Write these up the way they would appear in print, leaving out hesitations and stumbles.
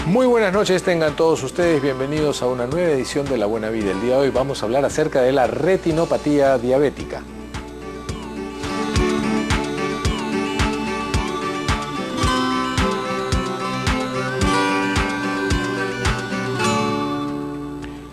Muy buenas noches, tengan todos ustedes bienvenidos a una nueva edición de La Buena Vida. El día de hoy vamos a hablar acerca de la retinopatía diabética.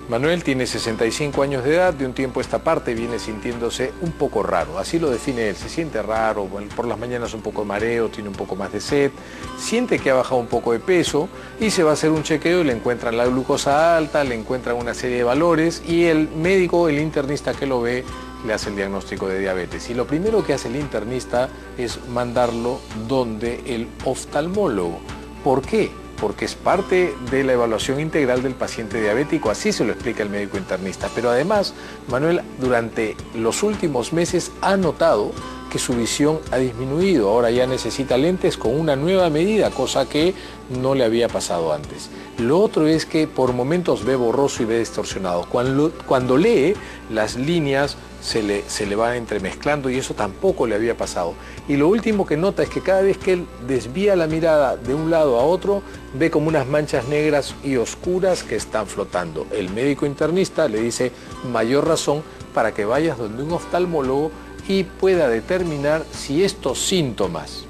Manuel tiene 65 años de edad, de un tiempo a esta parte viene sintiéndose un poco raro, así lo define él, se siente raro, por las mañanas un poco de mareo, tiene un poco más de sed, siente que ha bajado un poco de peso y se va a hacer un chequeo y le encuentran la glucosa alta, le encuentran una serie de valores y el médico, el internista que lo ve, le hace el diagnóstico de diabetes. Y lo primero que hace el internista es mandarlo donde el oftalmólogo. ¿Por qué? Porque es parte de la evaluación integral del paciente diabético, así se lo explica el médico internista. Pero además, Manuel, durante los últimos meses ha notado que su visión ha disminuido, ahora ya necesita lentes con una nueva medida, cosa que no le había pasado antes. Lo otro es que por momentos ve borroso y ve distorsionado. Cuando lee, las líneas se le van entremezclando y eso tampoco le había pasado. Y lo último que nota es que cada vez que él desvía la mirada de un lado a otro, ve como unas manchas negras y oscuras que están flotando. El médico internista le dice mayor razón para que vayas donde un oftalmólogo y pueda determinar si estos síntomas,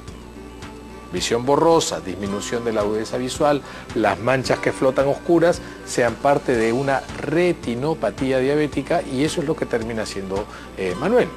visión borrosa, disminución de la agudeza visual, las manchas que flotan oscuras, sean parte de una retinopatía diabética, y eso es lo que termina haciendo Manuel.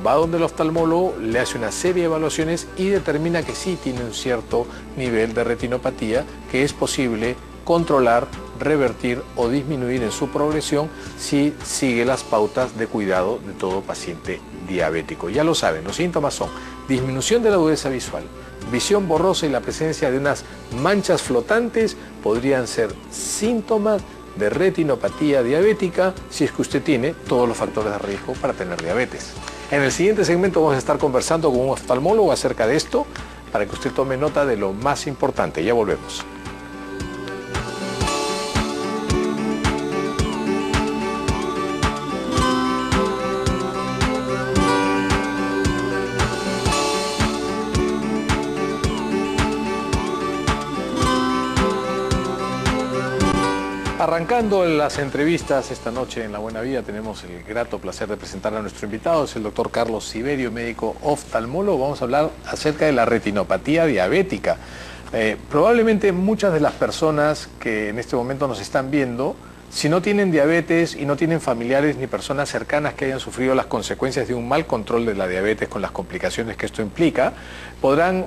Va donde el oftalmólogo, le hace una serie de evaluaciones y determina que sí tiene un cierto nivel de retinopatía que es posible controlar, revertir o disminuir en su progresión si sigue las pautas de cuidado de todo paciente diabético. Ya lo saben, los síntomas son disminución de la agudeza visual, visión borrosa y la presencia de unas manchas flotantes podrían ser síntomas de retinopatía diabética si es que usted tiene todos los factores de riesgo para tener diabetes. En el siguiente segmento vamos a estar conversando con un oftalmólogo acerca de esto para que usted tome nota de lo más importante. Ya volvemos. Arrancando las entrevistas esta noche en La Buena Vida, tenemos el grato placer de presentar a nuestro invitado, es el doctor Carlos Siberio, médico oftalmólogo. Vamos a hablar acerca de la retinopatía diabética. Probablemente muchas de las personas que en este momento nos están viendo, si no tienen diabetes y no tienen familiares ni personas cercanas que hayan sufrido las consecuencias de un mal control de la diabetes con las complicaciones que esto implica, podrán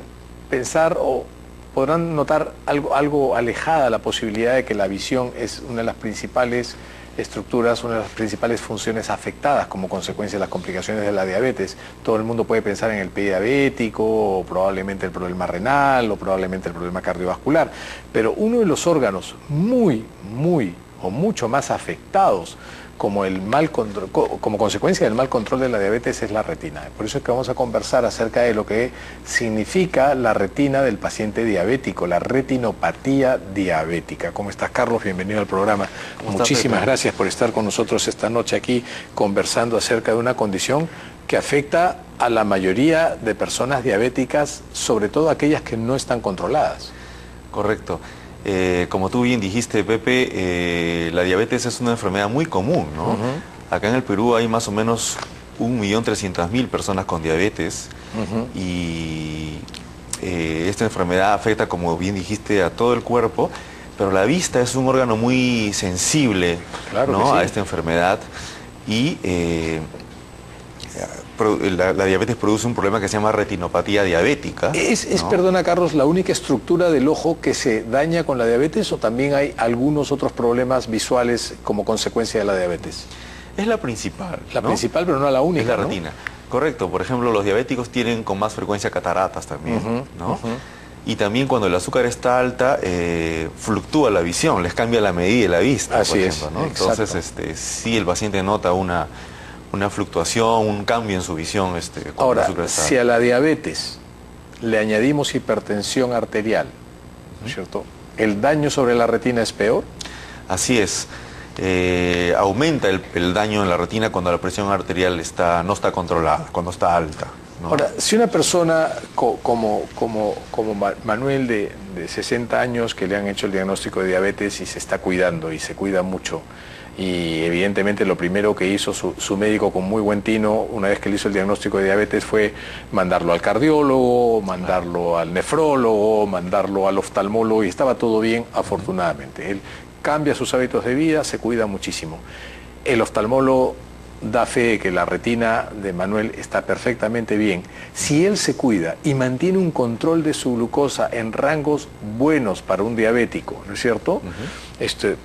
pensar o podrán notar algo alejada la posibilidad de que la visión es una de las principales estructuras, una de las principales funciones afectadas como consecuencia de las complicaciones de la diabetes. Todo el mundo puede pensar en el pie diabético, o probablemente el problema renal, o probablemente el problema cardiovascular, pero uno de los órganos mucho más afectados como consecuencia del mal control de la diabetes es la retina. Por eso es que vamos a conversar acerca de lo que significa la retina del paciente diabético, la retinopatía diabética. ¿Cómo estás, Carlos? Bienvenido al programa. Muchísimas gracias por estar con nosotros esta noche aquí conversando acerca de una condición que afecta a la mayoría de personas diabéticas, sobre todo aquellas que no están controladas. Correcto. Como tú bien dijiste, Pepe, la diabetes es una enfermedad muy común, ¿no? Acá en el Perú hay más o menos 1.300.000 personas con diabetes y esta enfermedad afecta, como bien dijiste, a todo el cuerpo, pero la vista es un órgano muy sensible, claro, ¿no? sí, a esta enfermedad y la diabetes produce un problema que se llama retinopatía diabética. ¿No? Perdona, Carlos, la única estructura del ojo que se daña con la diabetes, o también hay algunos otros problemas visuales como consecuencia de la diabetes? Es la principal. La principal, pero no la única. Es la retina. Correcto. Por ejemplo, los diabéticos tienen con más frecuencia cataratas también, ¿no? Y también cuando el azúcar está alta, fluctúa la visión, les cambia la medida de la vista, Así por ejemplo, ¿no? Entonces, sí, el paciente nota una fluctuación, un cambio en su visión. Ahora, si a la diabetes le añadimos hipertensión arterial, ¿no es cierto?, ¿el daño sobre la retina es peor? Así es. Aumenta el daño en la retina cuando la presión arterial no está controlada, cuando está alta. ¿no? Ahora, si una persona como Manuel de 60 años que le han hecho el diagnóstico de diabetes y se está cuidando y se cuida mucho, y evidentemente lo primero que hizo su médico con muy buen tino, una vez que le hizo el diagnóstico de diabetes, fue mandarlo al cardiólogo, mandarlo al nefrólogo, mandarlo al oftalmólogo, y estaba todo bien, afortunadamente. Él cambia sus hábitos de vida, se cuida muchísimo. El oftalmólogo da fe de que la retina de Manuel está perfectamente bien. Si él se cuida y mantiene un control de su glucosa en rangos buenos para un diabético, ¿no es cierto?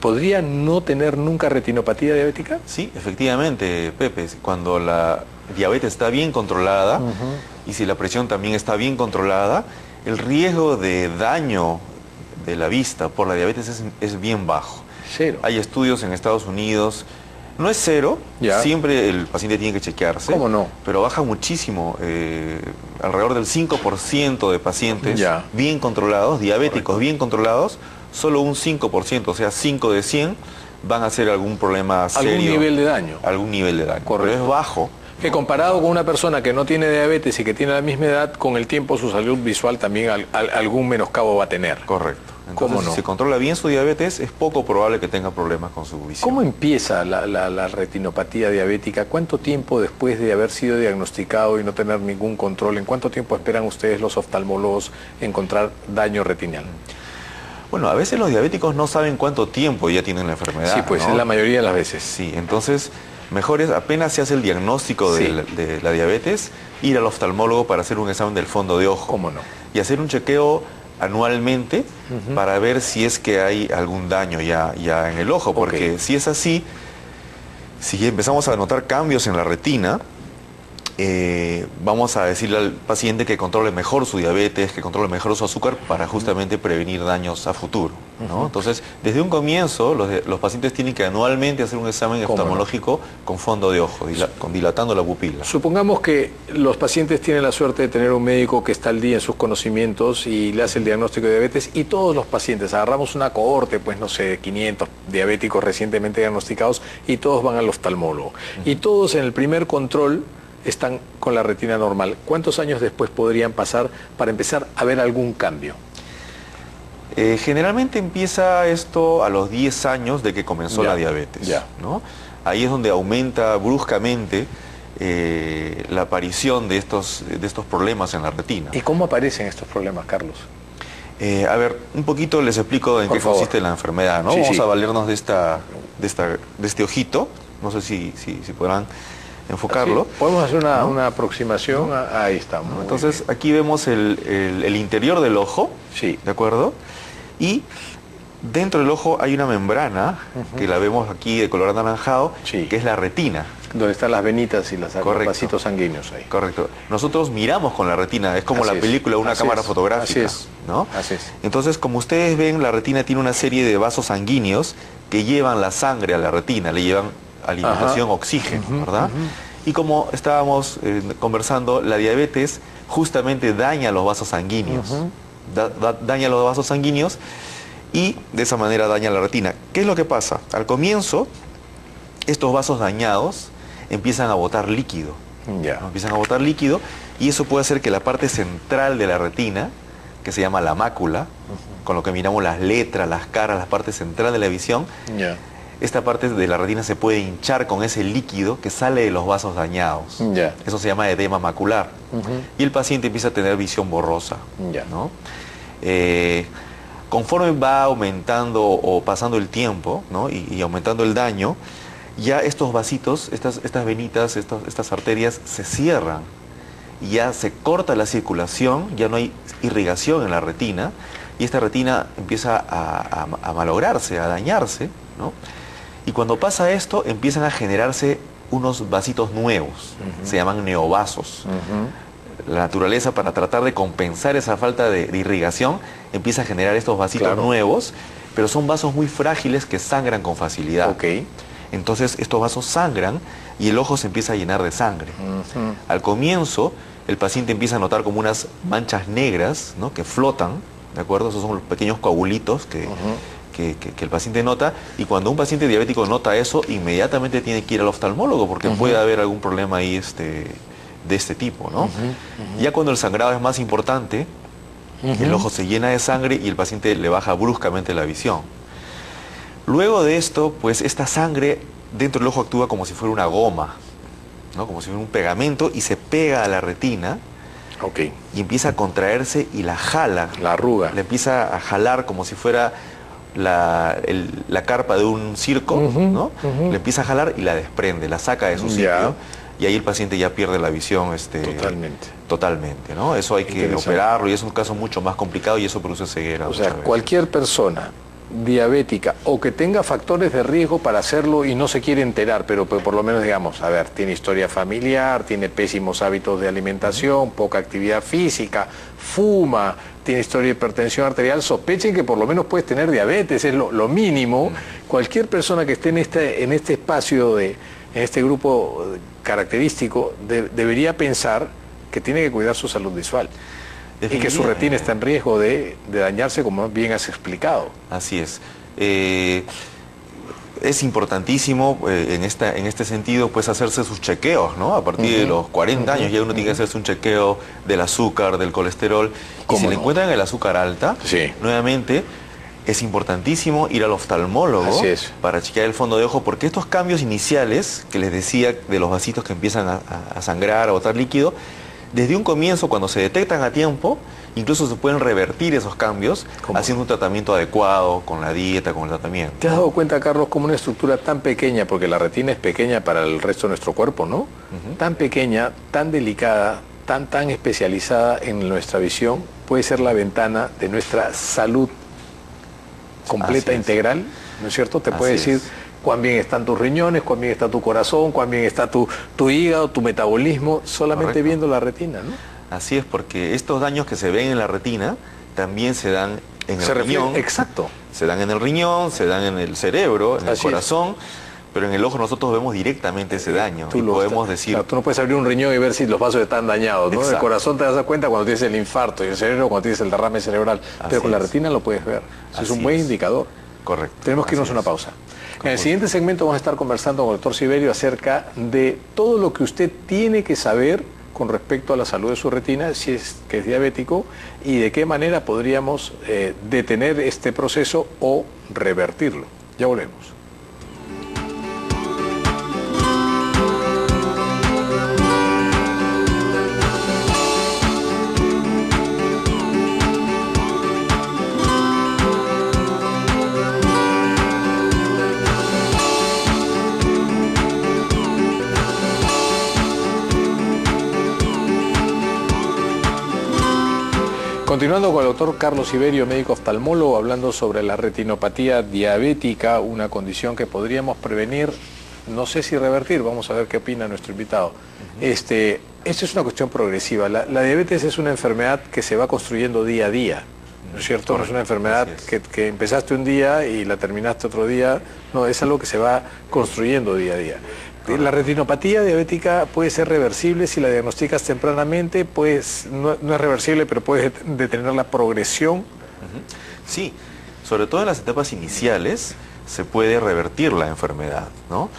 ¿Podría no tener nunca retinopatía diabética? Sí, efectivamente, Pepe. Cuando la diabetes está bien controlada y si la presión también está bien controlada, el riesgo de daño de la vista por la diabetes es bien bajo. Cero. Hay estudios en Estados Unidos. No es cero, ya. Siempre el paciente tiene que chequearse. ¿Cómo no? Pero baja muchísimo, alrededor del 5% de pacientes ya. bien controlados, diabéticos correcto, bien controlados, solo un 5%, o sea, 5 de 100 van a hacer algún problema serio. Algún nivel de daño. Algún nivel de daño. Correcto. Pero es bajo. Que comparado con una persona que no tiene diabetes y que tiene la misma edad, con el tiempo su salud visual también algún menoscabo va a tener. Correcto. Entonces, ¿Cómo no? si se controla bien su diabetes, es poco probable que tenga problemas con su visión. ¿Cómo empieza la retinopatía diabética? ¿Cuánto tiempo después de haber sido diagnosticado y no tener ningún control, en cuánto tiempo esperan ustedes los oftalmólogos encontrar daño retinal? Bueno, a veces los diabéticos no saben cuánto tiempo ya tienen la enfermedad. Sí, pues, ¿no? es la mayoría de las veces. Sí, entonces, mejor es, apenas se hace el diagnóstico de la diabetes, ir al oftalmólogo para hacer un examen del fondo de ojo. ¿Cómo no? Y hacer un chequeo anualmente para ver si es que hay algún daño ya en el ojo, porque si es así, si empezamos a notar cambios en la retina, vamos a decirle al paciente que controle mejor su diabetes, que controle mejor su azúcar para justamente prevenir daños a futuro, ¿no? Entonces, desde un comienzo, los pacientes tienen que anualmente hacer un examen oftalmológico con fondo de ojo, dilatando la pupila. Supongamos que los pacientes tienen la suerte de tener un médico que está al día en sus conocimientos y le hace el diagnóstico de diabetes, y todos los pacientes, agarramos una cohorte, pues no sé, 500 diabéticos recientemente diagnosticados, y todos van al oftalmólogo. Y todos en el primer control están con la retina normal. ¿Cuántos años después podrían pasar para empezar a ver algún cambio? Generalmente empieza esto a los 10 años de que comenzó la diabetes, ¿no? Ahí es donde aumenta bruscamente la aparición de estos problemas en la retina. ¿Y cómo aparecen estos problemas, Carlos? A ver, un poquito les explico en qué consiste la enfermedad, ¿no? Vamos a valernos de este ojito. No sé si podrán enfocarlo. Sí, podemos hacer una aproximación. Ahí estamos. Entonces, aquí vemos el interior del ojo, ¿de acuerdo? Y dentro del ojo hay una membrana, que la vemos aquí de color anaranjado, que es la retina. Donde están las venitas y los vasitos sanguíneos ahí. Correcto. Nosotros miramos con la retina, es como la película de una cámara fotográfica. Así es. ¿no? Así es. Entonces, como ustedes ven, la retina tiene una serie de vasos sanguíneos que llevan la sangre a la retina, le llevan alimentación, oxígeno, ¿verdad? Y como estábamos conversando, la diabetes justamente daña los vasos sanguíneos. Daña los vasos sanguíneos y de esa manera daña la retina. ¿Qué es lo que pasa? Al comienzo, estos vasos dañados empiezan a botar líquido. Empiezan a botar líquido y eso puede hacer que la parte central de la retina, que se llama la mácula, con lo que miramos las letras, las caras, la parte central de la visión, esta parte de la retina se puede hinchar con ese líquido que sale de los vasos dañados. Eso se llama edema macular. Y el paciente empieza a tener visión borrosa. ¿No? Conforme va aumentando o pasando el tiempo, ¿no? y aumentando el daño, ya estos vasitos, estas venitas, estas arterias se cierran. Y ya se corta la circulación, ya no hay irrigación en la retina, y esta retina empieza a malograrse, a dañarse, ¿no? Y cuando pasa esto, empiezan a generarse unos vasitos nuevos, se llaman neovasos. La naturaleza, para tratar de compensar esa falta de irrigación, empieza a generar estos vasitos nuevos, pero son vasos muy frágiles que sangran con facilidad. Entonces estos vasos sangran y el ojo se empieza a llenar de sangre. Al comienzo, el paciente empieza a notar como unas manchas negras, ¿no? que flotan, ¿de acuerdo? Esos son los pequeños coagulitos que el paciente nota, y cuando un paciente diabético nota eso, inmediatamente tiene que ir al oftalmólogo porque puede haber algún problema ahí de este tipo, ¿no? Ya cuando el sangrado es más importante, el ojo se llena de sangre y el paciente le baja bruscamente la visión. Luego de esto, pues esta sangre dentro del ojo actúa como si fuera una goma, ¿no? Como si fuera un pegamento y se pega a la retina. Ok. Y empieza a contraerse y la jala. La arruga. La empieza a jalar como si fuera la carpa de un circo, ¿no? Le empieza a jalar y la desprende, la saca de su sitio. Y ahí el paciente ya pierde la visión totalmente, ¿no? Eso hay que operarlo y es un caso mucho más complicado y eso produce ceguera. O sea, cualquier persona diabética o que tenga factores de riesgo para hacerlo y no se quiere enterar, pero por lo menos digamos, a ver, tiene historia familiar, tiene pésimos hábitos de alimentación, poca actividad física, fuma, tiene historia de hipertensión arterial, sospechen que por lo menos puedes tener diabetes, es lo mínimo. Cualquier persona que esté en este espacio, en este grupo característico, debería pensar que tiene que cuidar su salud visual. Y que su retina está en riesgo de dañarse, como bien has explicado. Así es. Es importantísimo en este sentido pues hacerse sus chequeos, ¿no? A partir de los 40 años ya uno tiene que hacerse un chequeo del azúcar, del colesterol. Y si le encuentran el azúcar alta, nuevamente es importantísimo ir al oftalmólogo para chequear el fondo de ojo, porque estos cambios iniciales que les decía de los vasitos que empiezan a sangrar, a botar líquido, desde un comienzo, cuando se detectan a tiempo, incluso se pueden revertir esos cambios haciendo un tratamiento adecuado, con la dieta, con el tratamiento. ¿Te has dado cuenta, Carlos, cómo una estructura tan pequeña, porque la retina es pequeña para el resto de nuestro cuerpo, ¿no? Tan pequeña, tan delicada, tan especializada en nuestra visión, puede ser la ventana de nuestra salud completa, integral, ¿no es cierto? Te puede decir cuán bien están tus riñones, cuán bien está tu corazón, cuán bien está tu hígado, tu metabolismo, solamente viendo la retina, ¿no? Así es, porque estos daños que se ven en la retina también se dan en el riñón. Exacto. Se dan en el riñón, se dan en el cerebro, en el corazón, pero en el ojo nosotros vemos directamente ese daño y podemos decir... Claro, tú no puedes abrir un riñón y ver si los vasos están dañados, ¿no? El corazón te das cuenta cuando tienes el infarto y el cerebro cuando tienes el derrame cerebral, pero con la retina lo puedes ver. Es un buen indicador. Correcto. Tenemos que irnos a una pausa. En el siguiente segmento vamos a estar conversando con el doctor Siberio acerca de todo lo que usted tiene que saber con respecto a la salud de su retina, si es que es diabético, y de qué manera podríamos detener este proceso o revertirlo. Ya volvemos. Continuando con el doctor Carlos Siberio, médico oftalmólogo, hablando sobre la retinopatía diabética, una condición que podríamos prevenir, no sé si revertir, vamos a ver qué opina nuestro invitado. Esto es una cuestión progresiva. La diabetes es una enfermedad que se va construyendo día a día, ¿no es cierto? No es una enfermedad que empezaste un día y la terminaste otro día, no, es algo que se va construyendo día a día. La retinopatía diabética puede ser reversible si la diagnosticas tempranamente, pues no es reversible, pero puedes detener la progresión. Sí, sobre todo en las etapas iniciales se puede revertir la enfermedad, ¿no?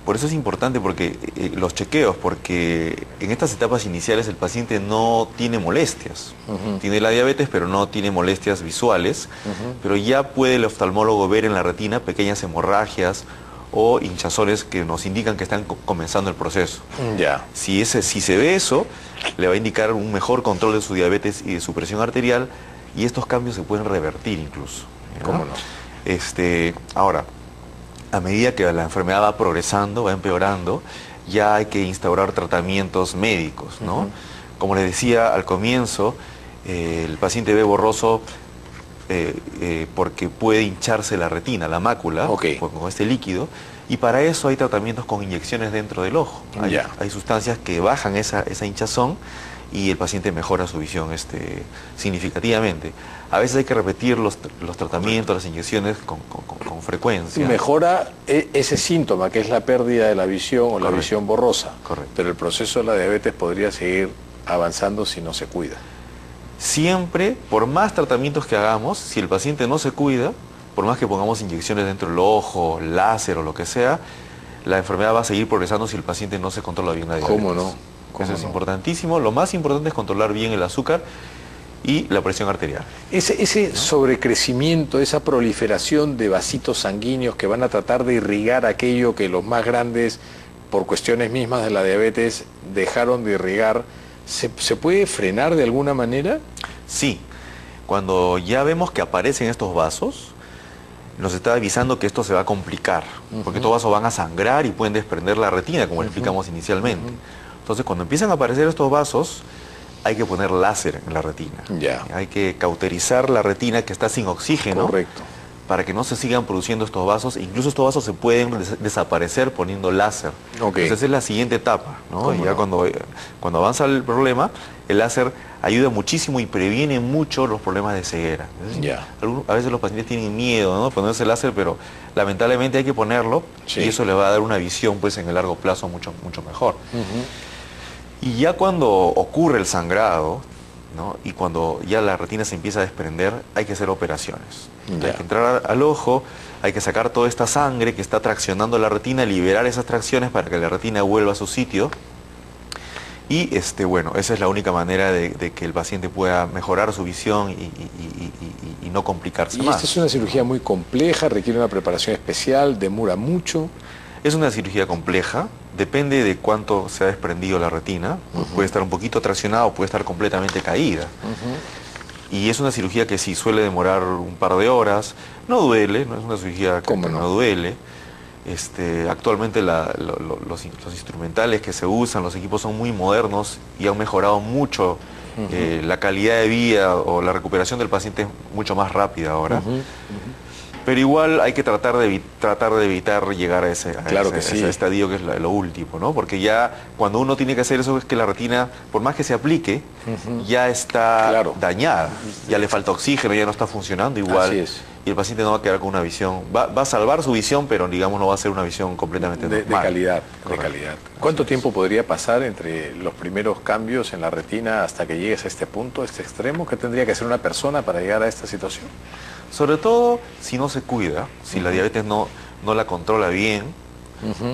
Por eso es importante porque los chequeos, porque en estas etapas iniciales el paciente no tiene molestias. Tiene la diabetes, pero no tiene molestias visuales, pero ya puede el oftalmólogo ver en la retina pequeñas hemorragias o hinchazones que nos indican que están comenzando el proceso. Si se ve eso, le va a indicar un mejor control de su diabetes y de su presión arterial, y estos cambios se pueden revertir incluso, ¿no? ¿Cómo no? Ahora, a medida que la enfermedad va progresando, va empeorando, ya hay que instaurar tratamientos médicos, ¿no? Como les decía al comienzo, el paciente ve borroso porque puede hincharse la retina, la mácula, con este líquido, y para eso hay tratamientos con inyecciones dentro del ojo. Hay sustancias que bajan esa hinchazón y el paciente mejora su visión significativamente. A veces hay que repetir los tratamientos, las inyecciones con frecuencia. Y mejora ese síntoma que es la pérdida de la visión o la visión borrosa. Pero el proceso de la diabetes podría seguir avanzando si no se cuida. Siempre, por más tratamientos que hagamos, si el paciente no se cuida, por más que pongamos inyecciones dentro del ojo, láser o lo que sea, la enfermedad va a seguir progresando si el paciente no se controla bien la diabetes. ¿Cómo no? Eso es importantísimo. Lo más importante es controlar bien el azúcar y la presión arterial. Ese sobrecrecimiento, esa proliferación de vasitos sanguíneos que van a tratar de irrigar aquello que los más grandes, por cuestiones mismas de la diabetes, dejaron de irrigar, ¿se puede frenar de alguna manera? Sí. Cuando ya vemos que aparecen estos vasos, nos está avisando que esto se va a complicar, porque estos vasos van a sangrar y pueden desprender la retina, como explicamos inicialmente. Entonces, cuando empiezan a aparecer estos vasos, hay que poner láser en la retina. Hay que cauterizar la retina que está sin oxígeno. Correcto. Para que no se sigan produciendo estos vasos. Incluso estos vasos se pueden desaparecer poniendo láser. Entonces esa es la siguiente etapa, ¿no? Ya cuando avanza el problema, el láser ayuda muchísimo y previene mucho los problemas de ceguera. A veces los pacientes tienen miedo, ¿no?, ponerse el láser, pero lamentablemente hay que ponerlo, y eso le va a dar una visión, pues, en el largo plazo mucho mejor. Y ya cuando ocurre el sangrado, ¿no?, y cuando ya la retina se empieza a desprender, hay que hacer operaciones. Hay que entrar al ojo, hay que sacar toda esta sangre que está traccionando la retina, liberar esas tracciones para que la retina vuelva a su sitio. Y bueno, esa es la única manera de que el paciente pueda mejorar su visión y no complicarse más. Esta es una cirugía muy compleja, requiere una preparación especial, demora mucho. Es una cirugía compleja, depende de cuánto se ha desprendido la retina. Puede estar un poquito traccionada o puede estar completamente caída. Y es una cirugía que sí suele demorar un par de horas. No duele, no es una cirugía que no duele. Actualmente los instrumentales que se usan, los equipos son muy modernos y han mejorado mucho. La calidad de vida o la recuperación del paciente es mucho más rápida ahora. Pero igual hay que tratar de evitar llegar a ese estadio que es lo último, ¿no? Porque ya cuando uno tiene que hacer eso es que la retina, por más que se aplique, ya está dañada, ya le falta oxígeno, ya no está funcionando igual. Así es. Y el paciente no va a quedar con una visión, va a salvar su visión, pero digamos no va a ser una visión completamente normal. De calidad. ¿Cuánto tiempo podría pasar entre los primeros cambios en la retina hasta que llegues a este punto, a este extremo? ¿Qué tendría que hacer una persona para llegar a esta situación? Sobre todo si no se cuida, si la diabetes no la controla bien,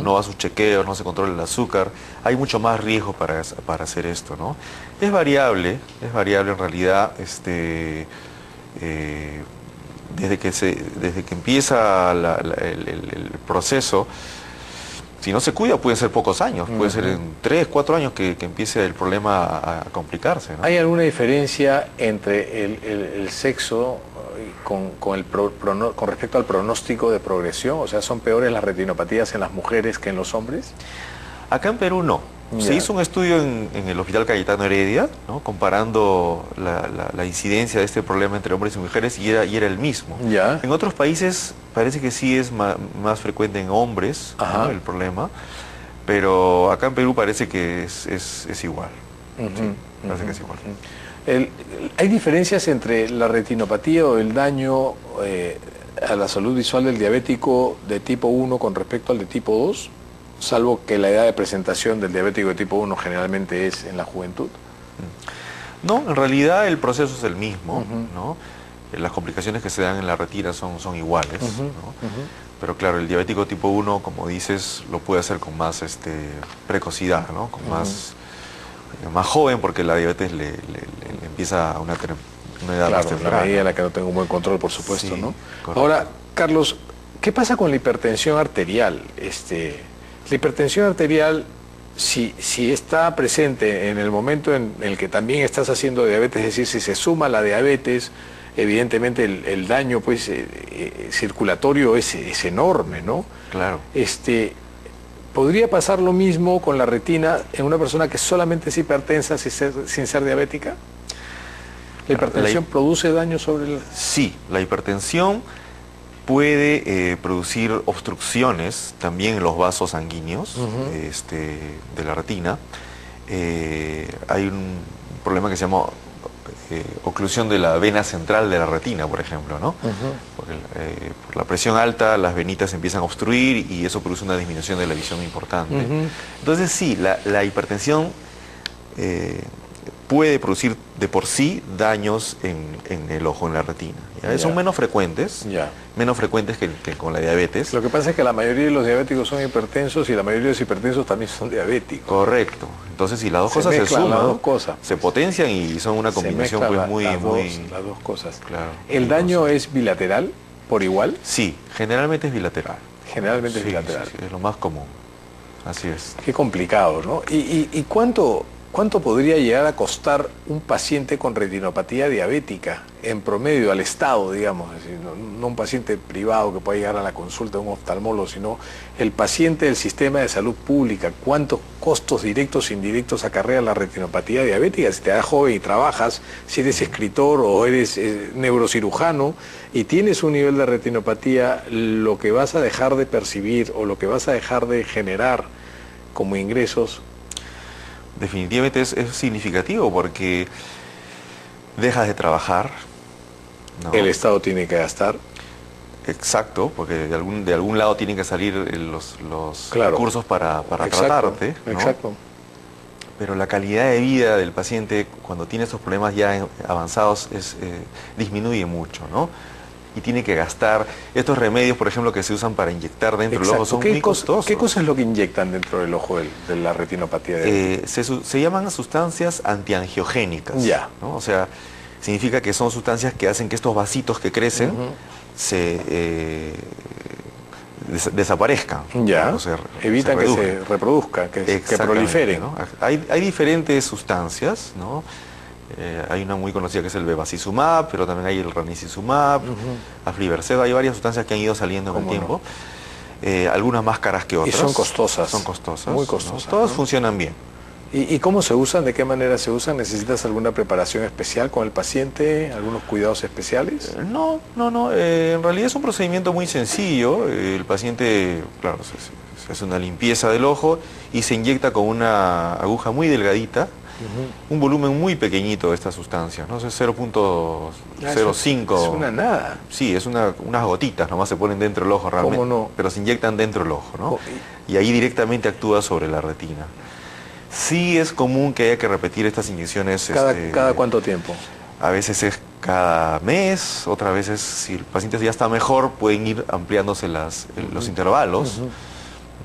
no va a sus chequeos, no se controla el azúcar, hay mucho más riesgo para hacer esto, ¿no? Es variable en realidad, desde que empieza el proceso. Si no se cuida puede ser pocos años, puede ser en 3, 4 años que empiece el problema a complicarse, ¿no? ¿Hay alguna diferencia entre el sexo con respecto al pronóstico de progresión? O sea, ¿son peores las retinopatías en las mujeres que en los hombres? Acá en Perú no. Se hizo un estudio en el Hospital Cayetano Heredia, ¿no?, comparando la incidencia de este problema entre hombres y mujeres, y era el mismo. En otros países parece que sí es más frecuente en hombres, ¿no?, el problema, pero acá en Perú parece que es igual. Parece que es igual. ¿Hay diferencias entre la retinopatía o el daño a la salud visual del diabético de tipo 1 con respecto al de tipo 2? Salvo que la edad de presentación del diabético de tipo 1 generalmente es en la juventud. No, en realidad el proceso es el mismo, ¿no? Las complicaciones que se dan en la retina son iguales, ¿no? Pero claro, el diabético tipo 1, como dices, lo puede hacer con más precocidad, ¿no? Con más joven, porque la diabetes le empieza a una edad más temprana. La medida en la que no tengo un buen control, por supuesto, ¿no? Correcto. Ahora, Carlos, ¿qué pasa con la hipertensión arterial? La hipertensión arterial, si está presente en el momento en el que también estás haciendo diabetes, es decir, si se suma la diabetes, evidentemente el daño, pues, circulatorio es enorme, ¿no? Claro. ¿Podría pasar lo mismo con la retina en una persona que solamente es hipertensa sin ser diabética? ¿La hipertensión produce daño sobre el...? Sí, la hipertensión puede producir obstrucciones también en los vasos sanguíneos de la retina. Hay un problema que se llama oclusión de la vena central de la retina, por ejemplo, ¿no? Por la presión alta, las venitas empiezan a obstruir y eso produce una disminución de la visión importante. Entonces sí, la hipertensión puede producir de por sí daños en el ojo, en la retina. ¿Ya? Son menos frecuentes, que con la diabetes. Lo que pasa es que la mayoría de los diabéticos son hipertensos y la mayoría de los hipertensos también son diabéticos. Correcto. Entonces, si las dos cosas se suman, las dos cosas, se potencian y son una combinación pues las dos cosas. Claro. ¿El daño es bilateral, por igual? Sí, generalmente es bilateral. Generalmente es bilateral. Sí, es lo más común. Así es. Qué complicado, ¿no? ¿Y cuánto podría llegar a costar un paciente con retinopatía diabética en promedio al Estado, digamos? Es decir, no un paciente privado que pueda llegar a la consulta de un oftalmólogo, sino el paciente del sistema de salud pública. ¿Cuántos costos directos e indirectos acarrea la retinopatía diabética? Si te das joven y trabajas, si eres escritor o eres neurocirujano y tienes un nivel de retinopatía, lo que vas a dejar de percibir o lo que vas a dejar de generar como ingresos definitivamente es significativo porque dejas de trabajar, ¿no? El Estado tiene que gastar. Exacto, porque de algún lado tienen que salir los recursos para tratarte, ¿no? Exacto. Pero la calidad de vida del paciente cuando tiene estos problemas ya avanzados disminuye mucho, ¿no? Y tiene que gastar. Estos remedios, por ejemplo, que se usan para inyectar dentro del ojo son muy costosos. ¿Qué cosa es lo que inyectan dentro del ojo de la retinopatía? Se llaman sustancias antiangiogénicas, ¿no? O sea, significa que son sustancias que hacen que estos vasitos que crecen desaparezcan. Evitan que se reproduzcan, que proliferen, ¿no? Hay diferentes sustancias, ¿no? Hay una muy conocida que es el bevacizumab, pero también hay el ranizumab, aflibercept, hay varias sustancias que han ido saliendo con el tiempo. Algunas más caras que otras. Y son costosas. Son costosas. Muy costosas. ¿No? Todas funcionan bien. ¿Y cómo se usan? ¿De qué manera se usan? ¿Necesitas alguna preparación especial con el paciente? ¿Algunos cuidados especiales? No. En realidad es un procedimiento muy sencillo. El paciente, claro, se hace una limpieza del ojo y se inyecta con una aguja muy delgadita. Un volumen muy pequeñito de esta sustancia, ¿no? Es 0.05. Es una nada. Sí, es unas gotitas, nomás se ponen dentro del ojo realmente. ¿Cómo no? Pero se inyectan dentro del ojo, ¿no? Y ahí directamente actúa sobre la retina. Sí es común que haya que repetir estas inyecciones. ¿Cada cuánto tiempo? A veces es cada mes, otras veces, si el paciente ya está mejor, pueden ir ampliándose los intervalos.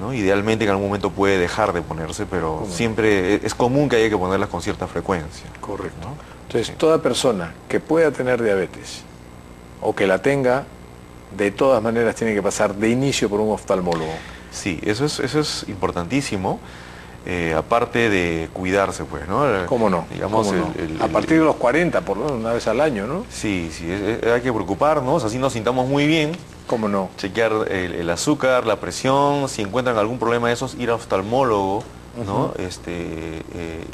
¿No? Idealmente en algún momento puede dejar de ponerse, pero siempre es común que haya que ponerlas con cierta frecuencia. Correcto. ¿No? Entonces, toda persona que pueda tener diabetes o que la tenga, de todas maneras tiene que pasar de inicio por un oftalmólogo. Sí, eso es importantísimo. Aparte de cuidarse, pues, ¿no? ¿Cómo no? Digamos, ¿Cómo no? A partir de los 40, por lo menos una vez al año, ¿no? Sí, hay que preocuparnos, así nos sintamos muy bien. ¿Cómo no? Chequear el azúcar, la presión, si encuentran algún problema de esos, ir al oftalmólogo, ¿no?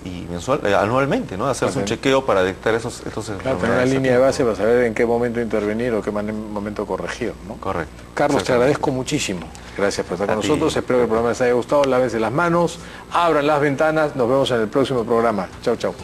Y anualmente, ¿no? Hacerse un chequeo para detectar estos claro, tener una línea de base para saber en qué momento intervenir o qué momento corregir, ¿no? Correcto. Carlos, te agradezco muchísimo. Gracias por estar con nosotros. Espero que el programa les haya gustado. Lávense las manos, abran las ventanas. Nos vemos en el próximo programa. Chau, chau.